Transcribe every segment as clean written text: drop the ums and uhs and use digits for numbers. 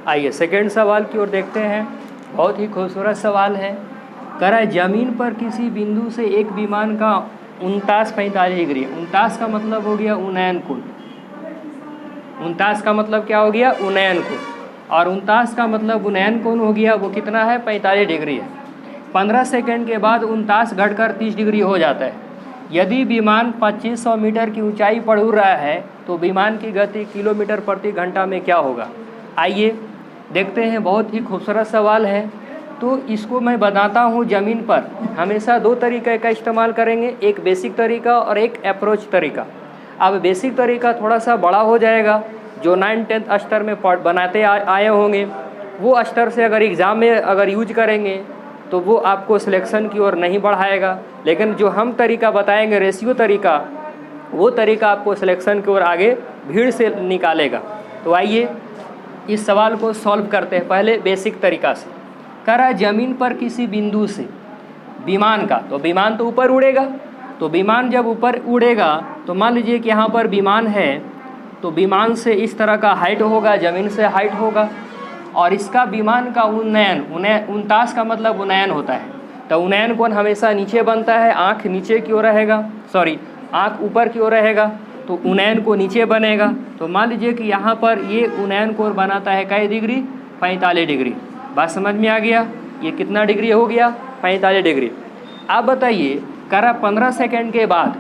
आइए सेकेंड सवाल की ओर देखते हैं। बहुत ही खूबसूरत सवाल है। कह रहा है ज़मीन पर किसी बिंदु से एक विमान का 49-45 डिग्री, 49 का मतलब हो गया उन्नयन कोण, 49 का मतलब क्या हो गया उन्नयन कोण, और 49 का मतलब उन्नयन कोण हो गया वो कितना है 45 डिग्री है। 15 सेकंड के बाद 49 घटकर 30 डिग्री हो जाता है। यदि विमान 2500 मीटर की ऊंचाई पर उड़ रहा है तो विमान की गति किलोमीटर प्रति घंटा में क्या होगा। आइए देखते हैं, बहुत ही खूबसूरत सवाल है। तो इसको मैं बताता हूँ, ज़मीन पर हमेशा दो तरीके का इस्तेमाल करेंगे, एक बेसिक तरीका और एक अप्रोच तरीका। अब बेसिक तरीका थोड़ा सा बड़ा हो जाएगा, जो 9th-10th स्तर में बनाते आए होंगे वो स्तर से अगर एग्ज़ाम में अगर यूज करेंगे तो वो आपको सिलेक्शन की ओर नहीं बढ़ाएगा। लेकिन जो हम तरीका बताएंगे रेशियो तरीका, वो तरीका आपको सिलेक्शन की ओर आगे भीड़ से निकालेगा। तो आइए इस सवाल को सॉल्व करते हैं पहले बेसिक तरीका से। कह रहा है ज़मीन पर किसी बिंदु से विमान का, तो विमान तो ऊपर उड़ेगा, तो विमान जब ऊपर उड़ेगा तो मान लीजिए कि यहाँ पर विमान है, तो विमान से इस तरह का हाइट होगा, ज़मीन से हाइट होगा, और इसका विमान का उन्नयन 49 का मतलब उन्नयन होता है। तो उन्नयन कोण हमेशा नीचे बनता है, आँख नीचे की ओर रहेगा, आँख ऊपर की ओर रहेगा, तो उन्नयन को नीचे बनेगा। तो मान लीजिए कि यहाँ पर ये उन्नयन कोण बनाता है कई डिग्री 45 डिग्री। बात समझ में आ गया, ये कितना डिग्री हो गया 45 डिग्री। आप बताइए कह रहा 15 सेकेंड के बाद,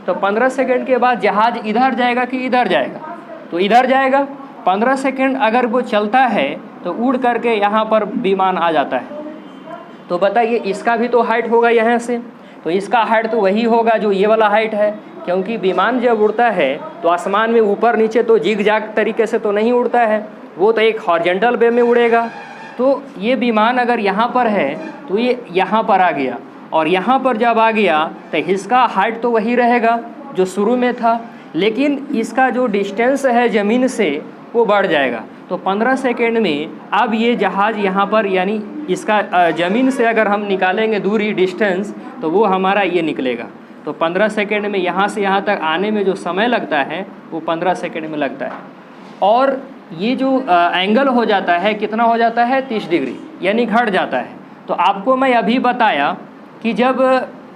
तो 15 सेकेंड के बाद जहाज़ इधर जाएगा कि इधर जाएगा, तो इधर जाएगा। 15 सेकेंड अगर वो चलता है तो उड़ करके यहाँ पर विमान आ जाता है। तो बताइए इसका भी तो हाइट होगा यहाँ से, तो इसका हाइट तो वही होगा जो ये वाला हाइट है, क्योंकि विमान जब उड़ता है तो आसमान में ऊपर नीचे तो जिग जाग तरीके से तो नहीं उड़ता है, वो तो एक हॉरिजॉन्टल वे में उड़ेगा। तो ये विमान अगर यहाँ पर है तो ये यहाँ पर आ गया, और यहाँ पर जब आ गया तो इसका हाइट तो वही रहेगा जो शुरू में था, लेकिन इसका जो डिस्टेंस है ज़मीन से वो बढ़ जाएगा। तो 15 सेकेंड में अब ये जहाज़ यहाँ पर, यानी इसका ज़मीन से अगर हम निकालेंगे दूरी डिस्टेंस, तो वो हमारा ये निकलेगा। तो 15 सेकेंड में यहाँ से यहाँ तक आने में जो समय लगता है वो 15 सेकेंड में लगता है। और ये जो एंगल हो जाता है कितना हो जाता है 30 डिग्री, यानी घट जाता है। तो आपको मैं अभी बताया कि जब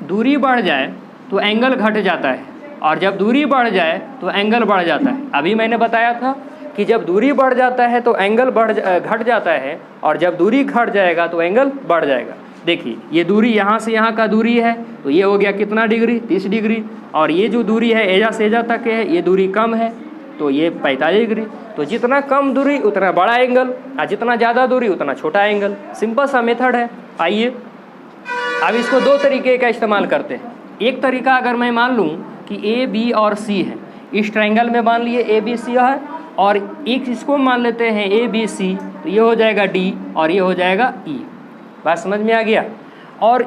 दूरी बढ़ जाए तो एंगल घट जाता है, और जब दूरी बढ़ जाए तो एंगल बढ़ जाता है। अभी मैंने बताया था कि जब दूरी बढ़ जाता है तो एंगल घट जाता है, और जब दूरी घट जाएगा तो एंगल बढ़ जाएगा। देखिए ये दूरी यहाँ से यहाँ का दूरी है, तो ये हो गया कितना डिग्री 30 डिग्री, और ये जो दूरी है एजा से एजा तक है, ये दूरी कम है तो ये 45 डिग्री। तो जितना कम दूरी उतना बड़ा एंगल, और जितना ज़्यादा दूरी उतना छोटा एंगल। सिंपल सा मेथड है। आइए अब इसको दो तरीके का इस्तेमाल करते हैं। एक तरीका अगर मैं मान लूँ कि ए बी और सी है, इस ट्रायंगल में मान लिए ए बी सी है, और एक इसको मान लेते हैं ए बी सी, तो ये हो जाएगा डी और ये हो जाएगा ई। बात समझ में आ गया। और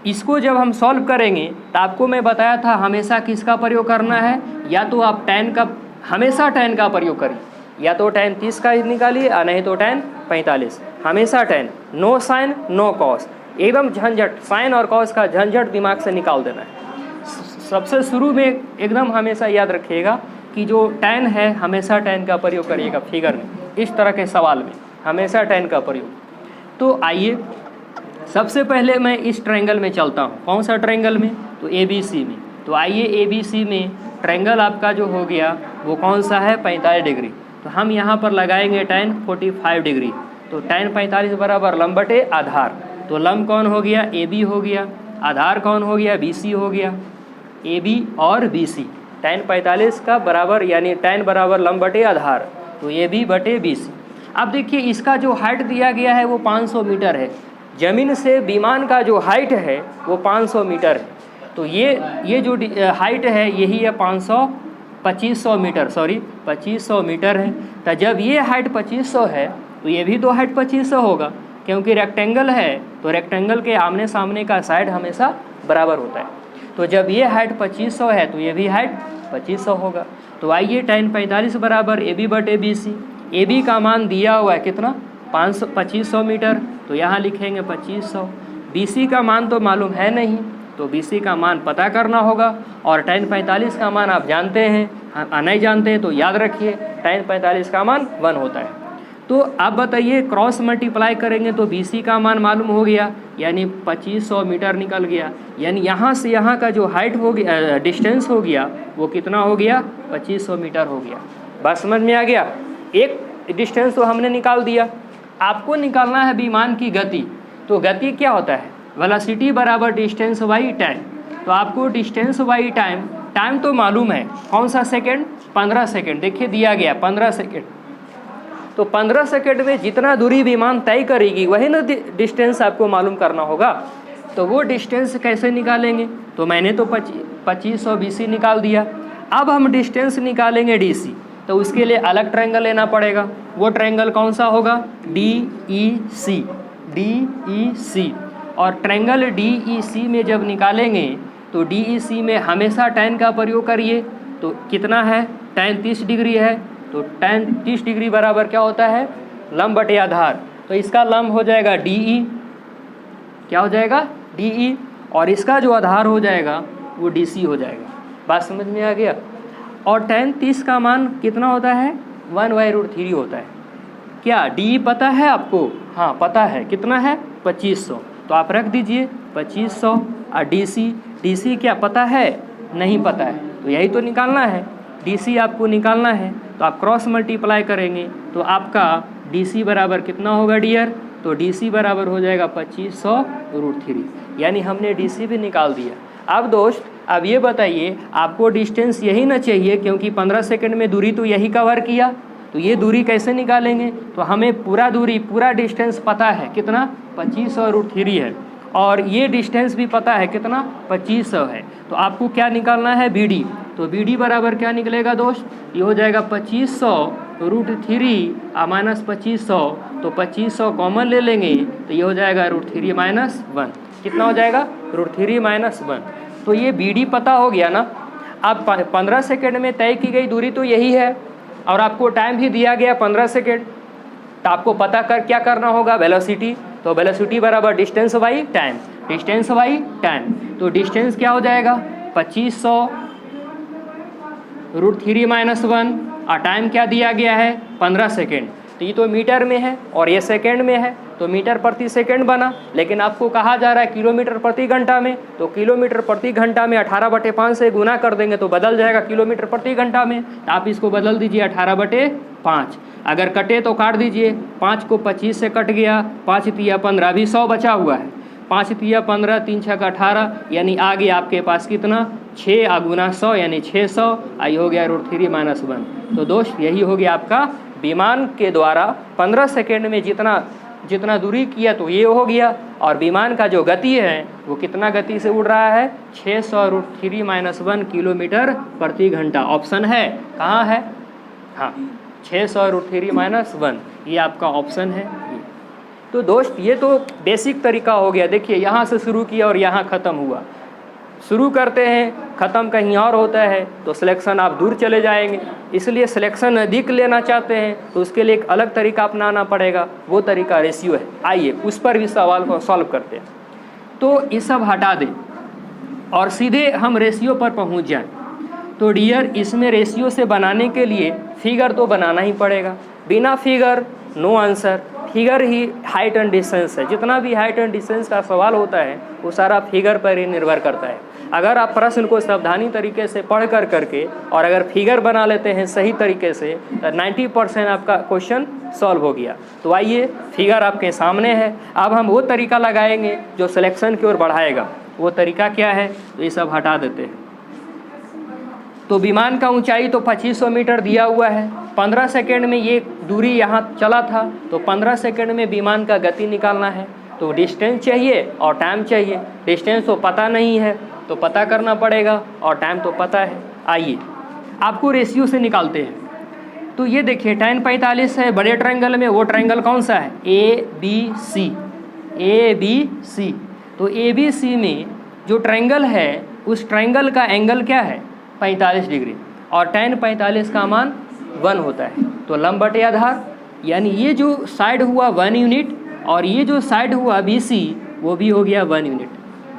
इसको जब हम सॉल्व करेंगे तो आपको मैं बताया था हमेशा किसका प्रयोग करना है, या तो आप tan का, हमेशा tan का प्रयोग करिए, या तो tan 30 का निकालिए और नहीं तो tan 45। हमेशा tan, no sine no cos, एकदम झंझट, साइन और कॉस का झंझट दिमाग से निकाल देना है। सबसे शुरू में एकदम हमेशा याद रखिएगा कि जो tan है हमेशा tan का प्रयोग करिएगा फिगर में, इस तरह के सवाल में हमेशा tan का प्रयोग। तो आइए सबसे पहले मैं इस ट्रायंगल में चलता हूँ। कौन सा ट्रायंगल में, तो ए बी सी में। तो आइए ए बी सी में ट्रायंगल आपका जो हो गया वो कौन सा है 45 डिग्री। तो हम यहाँ पर लगाएंगे tan 45 डिग्री। तो tan 45 बराबर लंब बटे आधार। तो लंब कौन हो गया ए बी हो गया, आधार कौन हो गया बी सी हो गया। ए बी और बी सी tan 45 का बराबर, यानी tan बराबर लंब बटे आधार, तो ए बी बटे बी सी। अब देखिए इसका जो हाइट दिया गया है वो 500 मीटर है। ज़मीन से विमान का जो हाइट है वो 500 मीटर है। तो ये जो हाइट है यही है 2500 मीटर, 2500 मीटर है। तो जब ये हाइट 2500 है तो ये भी तो हाइट 2500 होगा, क्योंकि रेक्टेंगल है तो रेक्टेंगल के आमने सामने का साइड हमेशा बराबर होता है। तो जब ये हाइट 2500 है तो ये भी हाइट 2500 होगा। तो आइए tan 45 बराबर ए बी बटे बी सी। ए बी का मान दिया हुआ है कितना 2500 मीटर, तो यहाँ लिखेंगे 2500। बी सी का मान तो मालूम है नहीं, तो बी सी का मान पता करना होगा। और tan 45 का मान आप जानते हैं, नहीं जानते हैं तो याद रखिए tan 45 का मान 1 होता है। तो आप बताइए क्रॉस मल्टीप्लाई करेंगे तो BC का मान मालूम हो गया, यानी 2500 मीटर निकल गया। यानी यहाँ से यहाँ का जो हाइट हो गया, डिस्टेंस हो गया, वो कितना हो गया, 2500 मीटर हो गया। बात समझ में आ गया। एक डिस्टेंस तो हमने निकाल दिया। आपको निकालना है विमान की गति। तो गति क्या होता है, वेलोसिटी बराबर डिस्टेंस बाई टाइम। तो आपको डिस्टेंस बाई टाइम, टाइम तो मालूम है, कौन सा सेकेंड, 15 सेकेंड। देखिए दिया गया 15 सेकेंड। तो 15 सेकेंड में जितना दूरी विमान तय करेगी वही ना डिस्टेंस आपको मालूम करना होगा। तो वो डिस्टेंस कैसे निकालेंगे, तो मैंने तो 2500 BC निकाल दिया। अब हम डिस्टेंस निकालेंगे DC, तो उसके लिए अलग ट्रायंगल लेना पड़ेगा। वो ट्रायंगल कौन सा होगा, DEC। DEC और ट्रायंगल DEC में जब निकालेंगे तो DEC में हमेशा tan का प्रयोग करिए। तो कितना है, tan 30 डिग्री है। तो tan 30 डिग्री बराबर क्या होता है, लंब बटे आधार। तो इसका लंब हो जाएगा DE, क्या हो जाएगा, DE, और इसका जो आधार हो जाएगा वो DC हो जाएगा। बात समझ में आ गया। और tan 30 का मान कितना होता है, 1/√3 होता है। क्या DE पता है आपको, हाँ पता है, कितना है, 2500। तो आप रख दीजिए 2500। और DC क्या पता है, नहीं पता है, तो यही तो निकालना है, DC आपको निकालना है। तो आप क्रॉस मल्टीप्लाई करेंगे तो आपका DC बराबर कितना होगा डियर, तो DC बराबर हो जाएगा 2500√3, यानी हमने DC भी निकाल दिया। अब दोस्त अब ये बताइए, आपको डिस्टेंस यही ना चाहिए, क्योंकि 15 सेकंड में दूरी तो यही कवर किया। तो ये दूरी कैसे निकालेंगे, तो हमें पूरा दूरी, पूरा डिस्टेंस पता है कितना, 2500√3 है, और ये डिस्टेंस भी पता है कितना, 2500 है। तो आपको क्या निकालना है, BD। तो BD बराबर क्या निकलेगा दोस्त, ये हो जाएगा 2500√3 माइनस 2500। तो 2500 कॉमन ले लेंगे तो ये हो जाएगा √3 माइनस 1। कितना हो जाएगा, √3 माइनस 1। तो ये BD पता हो गया ना। अब 15 सेकेंड में तय की गई दूरी तो यही है, और आपको टाइम भी दिया गया 15 सेकेंड। तो आपको पता कर क्या करना होगा, वेलोसिटी। तो वेलोसिटी बराबर distance by time, distance by time. तो डिस्टेंस क्या हो जाएगा, 2500√3 माइनस 1, और टाइम क्या दिया गया है, 15 सेकेंड। तो ये तो मीटर में है और ये सेकेंड में है, तो मीटर प्रति सेकेंड बना। लेकिन आपको कहा जा रहा है किलोमीटर प्रति घंटा में। तो किलोमीटर प्रति घंटा में 18/5 से गुना कर देंगे तो बदल जाएगा किलोमीटर प्रति घंटा में। तो आप इसको बदल दीजिए 18/5। अगर कटे तो काट दीजिए, 5 को 25 से कट गया, 5 तिया 15, अभी 100 बचा हुआ है। 5 तिया 15, 3 छक्का 18, यानी आगे आपके पास कितना, 6 गुना 100 यानी 600। आई हो गया √3 माइनस 1। तो दोस्त यही हो गया आपका विमान के द्वारा 15 सेकेंड में जितना दूरी किया तो ये हो गया। और विमान का जो गति है वो कितना गति से उड़ रहा है, 600√3 माइनस 1 किलोमीटर प्रति घंटा। ऑप्शन है, कहाँ है, हाँ 600√3 माइनस 1, ये आपका ऑप्शन है। तो दोस्त ये तो बेसिक तरीका हो गया। देखिए यहाँ से शुरू किया और यहाँ ख़त्म हुआ। शुरू करते हैं, ख़त्म कहीं और होता है, तो सिलेक्शन आप दूर चले जाएंगे। इसलिए सिलेक्शन नज़दीक लेना चाहते हैं तो उसके लिए एक अलग तरीका अपनाना पड़ेगा, वो तरीका रेशियो है। आइए उस पर भी सवाल को सॉल्व करते हैं। तो ये सब हटा दें और सीधे हम रेशियो पर पहुंच जाएं। तो डियर इसमें रेशियो से बनाने के लिए फिगर तो बनाना ही पड़ेगा, बिना फिगर नो आंसर। फिगर ही हाइट एंड डिस्टेंस है। जितना भी हाइट एंड डिस्टेंस का सवाल होता है वो सारा फिगर पर ही निर्भर करता है। अगर आप प्रश्न को सावधानी तरीके से पढ़ कर करके और अगर फिगर बना लेते हैं सही तरीके से तो 90% आपका क्वेश्चन सॉल्व हो गया। तो आइए फिगर आपके सामने है। अब हम वो तरीका लगाएंगे जो सिलेक्शन की ओर बढ़ाएगा। वो तरीका क्या है, तो ये सब हटा देते हैं। तो विमान का ऊंचाई तो 2500 मीटर दिया हुआ है। 15 सेकेंड में ये दूरी यहाँ चला था, तो 15 सेकेंड में विमान का गति निकालना है। तो डिस्टेंस चाहिए और टाइम चाहिए। डिस्टेंस तो पता नहीं है तो पता करना पड़ेगा, और टाइम तो पता है। आइए आपको रेशियो से निकालते हैं। तो ये देखिए tan 45 है बड़े ट्रायंगल में। वो ट्रायंगल कौन सा है, ABC। ABC। तो ABC में जो ट्रायंगल है उस ट्रायंगल का एंगल क्या है, 45 डिग्री, और tan 45 का मान 1 होता है। तो लंब बटे आधार, यानी ये जो साइड हुआ 1 यूनिट और ये जो साइड हुआ BC वो भी हो गया 1 यूनिट।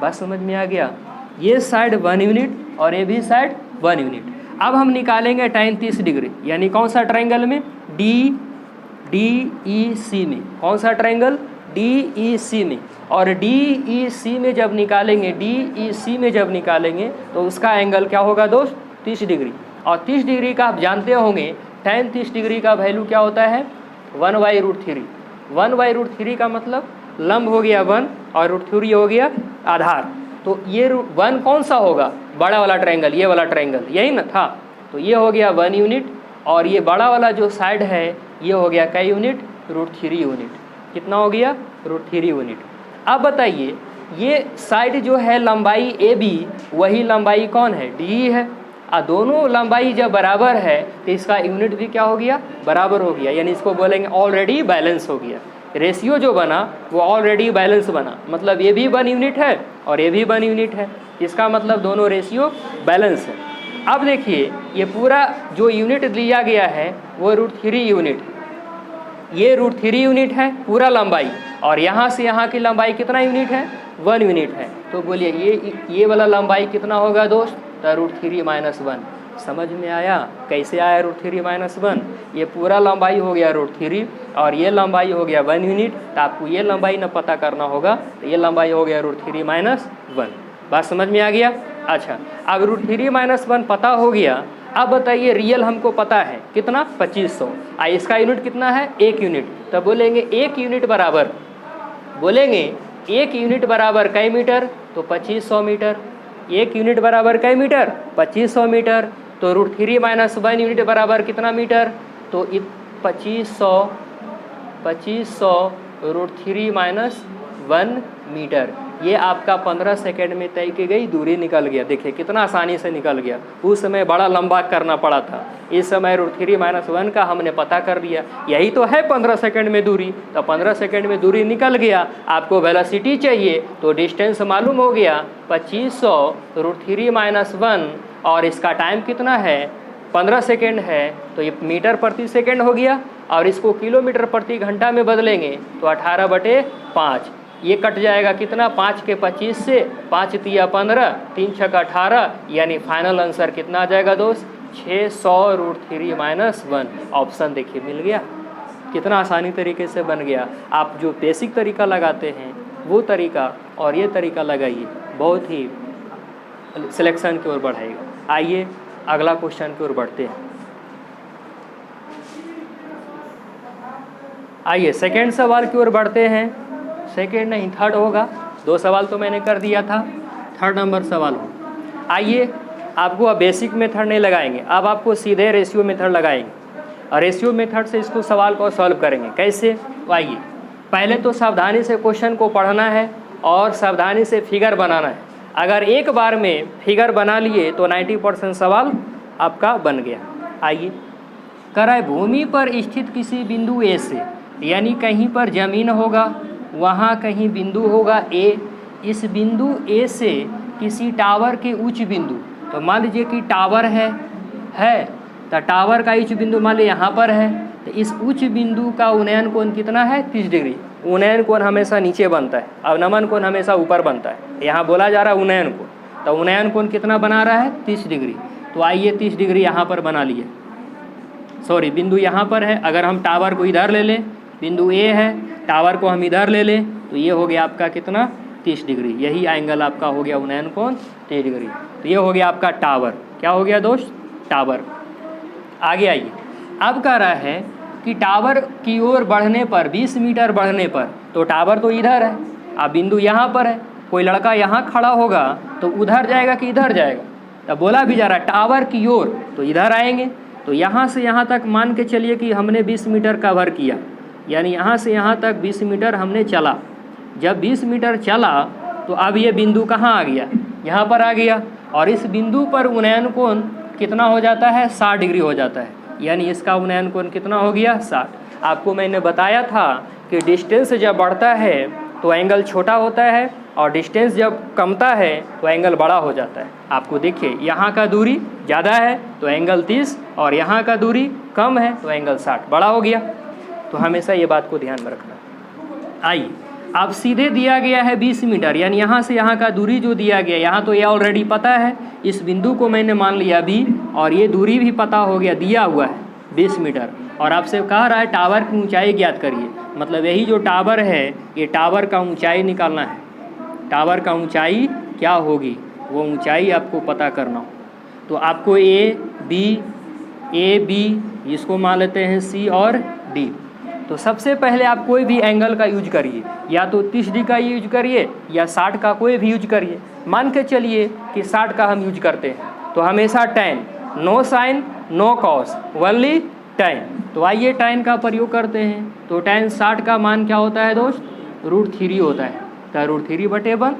बात समझ में आ गया। ये साइड 1 यूनिट और ये भी साइड 1 यूनिट। अब हम निकालेंगे tan 30 डिग्री, यानी कौन सा ट्रायंगल में, DEC में। कौन सा ट्रायंगल? DEC में। और DEC में जब निकालेंगे, DEC में जब निकालेंगे तो उसका एंगल क्या होगा दोस्त? 30 डिग्री। और 30 डिग्री का आप जानते होंगे tan 30 डिग्री का वैल्यू क्या होता है? 1/√3। 1/√3 का मतलब लंब हो गया 1 और √3 हो गया आधार। तो ये 1 कौन सा होगा? बड़ा वाला ट्रायंगल, ये वाला ट्रायंगल, यही ना था। तो ये हो गया 1 यूनिट और ये बड़ा वाला जो साइड है ये हो गया कई यूनिट? √3 यूनिट। कितना हो गया? √3 यूनिट। अब बताइए ये साइड जो है लंबाई AB, वही लंबाई कौन है? DE है। दोनों लंबाई जब बराबर है तो इसका यूनिट भी क्या हो गया? बराबर हो गया। यानी इसको बोलेंगे ऑलरेडी बैलेंस हो गया। रेशियो जो बना वो ऑलरेडी बैलेंस बना, मतलब ये भी 1 यूनिट है और ये भी 1 यूनिट है। इसका मतलब दोनों रेशियो बैलेंस है। अब देखिए ये पूरा जो यूनिट लिया गया है वो √3 यूनिट, ये √3 यूनिट है पूरा लंबाई, और यहाँ से यहाँ की लंबाई कितना यूनिट है? 1 यूनिट है। तो बोलिए ये वाला लंबाई कितना होगा दोस्त? तो √3 - 1। समझ में आया कैसे आया √3 - 1? ये पूरा लंबाई हो गया √3 और ये लंबाई हो गया 1 यूनिट। तो आपको ये लंबाई न पता करना होगा, तो ये लंबाई हो गया √3 - 1। बात समझ में आ गया? अच्छा, अब √3 - 1 पता हो गया। अब बताइए रियल हमको पता है कितना? 2500। इसका यूनिट कितना है? 1 यूनिट। तो बोलेंगे 1 यूनिट बराबर, बोलेंगे 1 यूनिट बराबर कई मीटर? तो 2500 मीटर। 1 यूनिट बराबर कई मीटर? 2500 मीटर। तो √3 - 1 यूनिट बराबर कितना मीटर? तो 2500 √3 - 1 मीटर। ये आपका 15 सेकेंड में तय की गई दूरी निकल गया। देखिए कितना आसानी से निकल गया। उस समय बड़ा लंबा करना पड़ा था, इस समय √3 - 1 का हमने पता कर लिया। यही तो है 15 सेकेंड में दूरी। तो 15 सेकेंड में दूरी निकल गया। आपको वेलोसिटी चाहिए तो डिस्टेंस मालूम हो गया 2500 √3 - 1, और इसका टाइम कितना है? 15 सेकेंड है। तो ये मीटर प्रति सेकेंड हो गया, और इसको किलोमीटर प्रति घंटा में बदलेंगे तो 18/5। ये कट जाएगा कितना? 5 के 25 से, 5 तिया 15, 3 छक 18, यानी फाइनल आंसर कितना आ जाएगा दोस्त? 600 √3 - 1। ऑप्शन देखिए मिल गया। कितना आसानी तरीके से बन गया। आप जो बेसिक तरीका लगाते हैं वो तरीका और ये तरीका लगाइए, बहुत ही सिलेक्शन की ओर बढ़ाएगा। आइए अगला क्वेश्चन की ओर बढ़ते हैं। आइए सेकेंड सवाल की ओर बढ़ते हैं। सेकेंड नहीं, थर्ड होगा। 2 सवाल तो मैंने कर दिया था, थर्ड नंबर सवाल हो। आइए आपको अब बेसिक मेथड नहीं लगाएंगे, अब आपको सीधे रेशियो मेथड लगाएंगे, और रेशियो मेथड से इसको सवाल को सॉल्व करेंगे। कैसे? आइए पहले तो सावधानी से क्वेश्चन को पढ़ना है और सावधानी से फिगर बनाना है। अगर एक बार में फिगर बना लिए तो 90% सवाल आपका बन गया। आइए करें, भूमि पर स्थित किसी बिंदु ए से, यानी कहीं पर जमीन होगा, वहाँ कहीं बिंदु होगा ए। इस बिंदु ए से किसी टावर के उच्च बिंदु, तो मान लीजिए कि टावर है तो टावर का उच्च बिंदु मान लीजिए यहाँ पर है, तो इस उच्च बिंदु का उन्नयन कोण कितना है? 30 डिग्री। उन्नयन कोण हमेशा नीचे बनता है और नमन कोण हमेशा ऊपर बनता है। यहाँ बोला जा रहा है उन्नयन कोण, तो उन्नयन कोण कितना बना रहा है? 30 डिग्री। तो आइए 30 डिग्री यहाँ पर बना लिए। सॉरी, बिंदु यहाँ पर है। अगर हम टावर को इधर ले लें, बिंदु ए है, टावर को हम इधर ले लें, तो ये हो गया आपका कितना? 30 डिग्री। यही एंगल आपका हो गया उन्नयन कोण 30 डिग्री। तो ये हो गया आपका टावर। क्या हो गया दोस्त? टावर। आगे आइए, अब कह रहा है कि टावर की ओर बढ़ने पर 20 मीटर बढ़ने पर, तो टावर तो इधर है, अब बिंदु यहाँ पर है, कोई लड़का यहाँ खड़ा होगा तो उधर जाएगा कि इधर जाएगा? तब बोला भी जा रहा है टावर की ओर, तो इधर आएंगे। तो यहाँ से यहाँ तक मान के चलिए कि हमने 20 मीटर कवर किया, यानी यहाँ से यहाँ तक 20 मीटर हमने चला। जब 20 मीटर चला तो अब ये बिंदु कहाँ आ गया? यहाँ पर आ गया, और इस बिंदु पर उन्नयन कोण कितना हो जाता है? 60 डिग्री हो जाता है। यानी इसका उन्नयन कोण कितना हो गया? 60। आपको मैंने बताया था कि डिस्टेंस जब बढ़ता है तो एंगल छोटा होता है, और डिस्टेंस जब कमता है तो एंगल बड़ा हो जाता है। आपको देखिए यहाँ का दूरी ज़्यादा है तो एंगल 30, और यहाँ का दूरी कम है तो एंगल 60, बड़ा हो गया। तो हमेशा ये बात को ध्यान में रखना। आइए अब सीधे दिया गया है 20 मीटर, यानी यहाँ से यहाँ का दूरी जो दिया गया, यहाँ तो ये ऑलरेडी पता है, इस बिंदु को मैंने मान लिया भी, और ये दूरी भी पता हो गया, दिया हुआ है। 20 मीटर। और आपसे कह रहा है टावर की ऊंचाई ज्ञात करिए, मतलब यही जो टावर है ये टावर का ऊंचाई निकालना है। टावर का ऊंचाई क्या होगी वो ऊंचाई आपको पता करना हो। तो आपको ए बी इसको मान लेते हैं सी और डी। तो सबसे पहले आप कोई भी एंगल का यूज करिए, या तो 30 डिग्री का यूज करिए या 60 का कोई भी यूज करिए। मान के चलिए कि 60 का हम यूज करते हैं तो हमेशा tan, no sine no cos, only tan। तो आइए tan का प्रयोग करते हैं। तो tan 60 का मान क्या होता है दोस्त, √3 होता है। तो √3/1,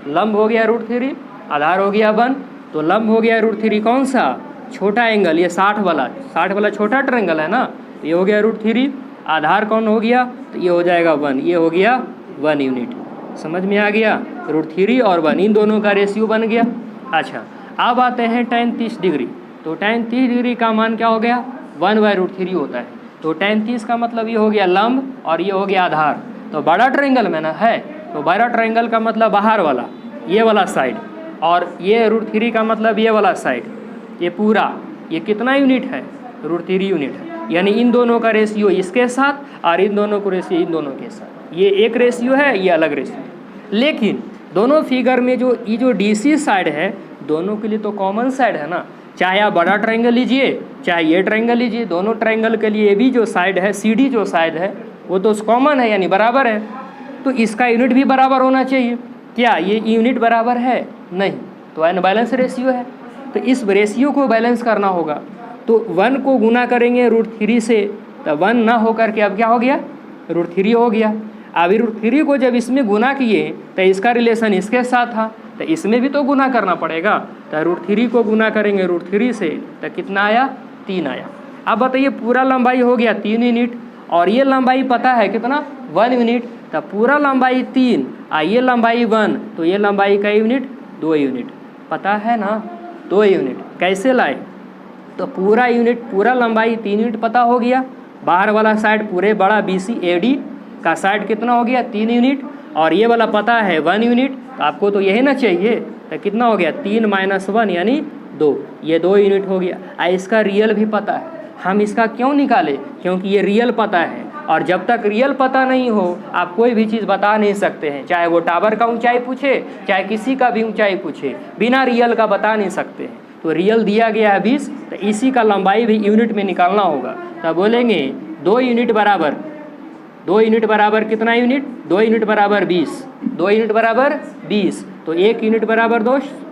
लंब हो गया √3, आधार हो गया 1। तो लंब हो गया √3 कौन सा, छोटा एंगल, ये 60 वाला छोटा ट्रायंगल है ना, ये हो गया √3। आधार कौन हो गया, तो ये हो जाएगा 1, ये हो गया 1 यूनिट। समझ में आ गया, √3 और 1 इन दोनों का रेशियो बन गया। अच्छा, अब आते हैं tan 30 डिग्री। तो tan 30 डिग्री का मान क्या हो गया, 1/√3 होता है। तो tan 30 का मतलब ये हो गया लंब और ये हो गया आधार। तो बड़ा ट्रायंगल में ना है, तो बड़ा ट्रायंगल का मतलब बाहर वाला, ये वाला साइड, और ये √3 का मतलब ये वाला साइड, ये पूरा, ये कितना यूनिट है, √3 यूनिट है। यानी इन दोनों का रेशियो इसके साथ और इन दोनों को रेशियो इन दोनों के साथ, ये एक रेशियो है, ये अलग रेशियो है। लेकिन दोनों फिगर में जो ये जो DC साइड है, दोनों के लिए तो कॉमन साइड है ना। चाहे आप बड़ा ट्रायंगल लीजिए चाहे ये ट्रायंगल लीजिए, दोनों ट्रायंगल के लिए भी जो साइड है, CD जो साइड है वो तो कॉमन है, यानी बराबर है। तो इसका यूनिट भी बराबर होना चाहिए। क्या ये यूनिट बराबर है, नहीं, तो अनबैलेंस रेशियो है। तो इस रेशियो को बैलेंस करना होगा। तो 1 को गुना करेंगे √3 से, तो 1 ना होकर के अब क्या हो गया, √3 हो गया। अब √3 को जब इसमें गुना किए तो इसका रिलेशन इसके साथ था, तो इसमें भी तो गुना करना पड़ेगा। तो √3 को गुना करेंगे √3 से, तो कितना आया, 3 आया। अब बताइए पूरा लंबाई हो गया 3 यूनिट, और ये लंबाई पता है कितना, 1 यूनिट। तो पूरा लंबाई 3 और ये लंबाई 1, तो ये लंबाई का यूनिट 2 यूनिट, पता है ना, 2 यूनिट। कैसे लाए, तो पूरा यूनिट, पूरा लंबाई 3 यूनिट पता हो गया। बाहर वाला साइड पूरे बड़ा BCAD का साइड कितना हो गया, 3 यूनिट, और ये वाला पता है 1 यूनिट। तो आपको तो यही ना चाहिए, तो कितना हो गया, 3 - 1 यानी 2, ये 2 यूनिट हो गया। इसका रियल भी पता है। हम इसका क्यों निकाले, क्योंकि ये रियल पता है, और जब तक रियल पता नहीं हो आप कोई भी चीज़ बता नहीं सकते हैं। चाहे वो टावर का ऊंचाई पूछे, चाहे किसी का भी ऊंचाई पूछे, बिना रियल का बता नहीं सकते हैं। तो रियल दिया गया है 20, तो इसी का लंबाई भी यूनिट में निकालना होगा। तो बोलेंगे 2 यूनिट बराबर, 2 यूनिट बराबर कितना यूनिट, 2 यूनिट बराबर 20, 2 यूनिट बराबर 20। तो 1 यूनिट बराबर दोस्त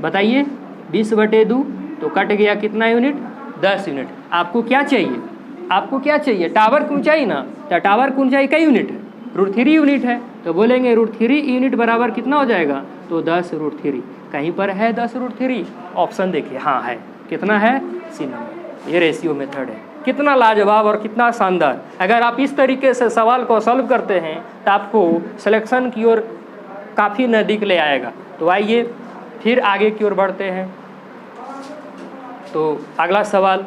बताइए 20/2, तो कट गया कितना यूनिट, 10 यूनिट। आपको क्या चाहिए, आपको क्या चाहिए, टावर की ऊंचाई ना। तो टावर की ऊंचाई कई यूनिट है, √3 यूनिट है। तो बोलेंगे √3 यूनिट बराबर कितना हो जाएगा, तो 10 √3। कहीं पर है 10 √3, ऑप्शन देखिए, हाँ है, कितना है, C नंबर। ये रेशियो मेथड है। कितना लाजवाब और कितना शानदार। अगर आप इस तरीके से सवाल को सॉल्व करते हैं तो आपको सिलेक्शन की ओर काफ़ी नज़दीक ले आएगा। तो आइए फिर आगे की ओर बढ़ते हैं। तो अगला सवाल,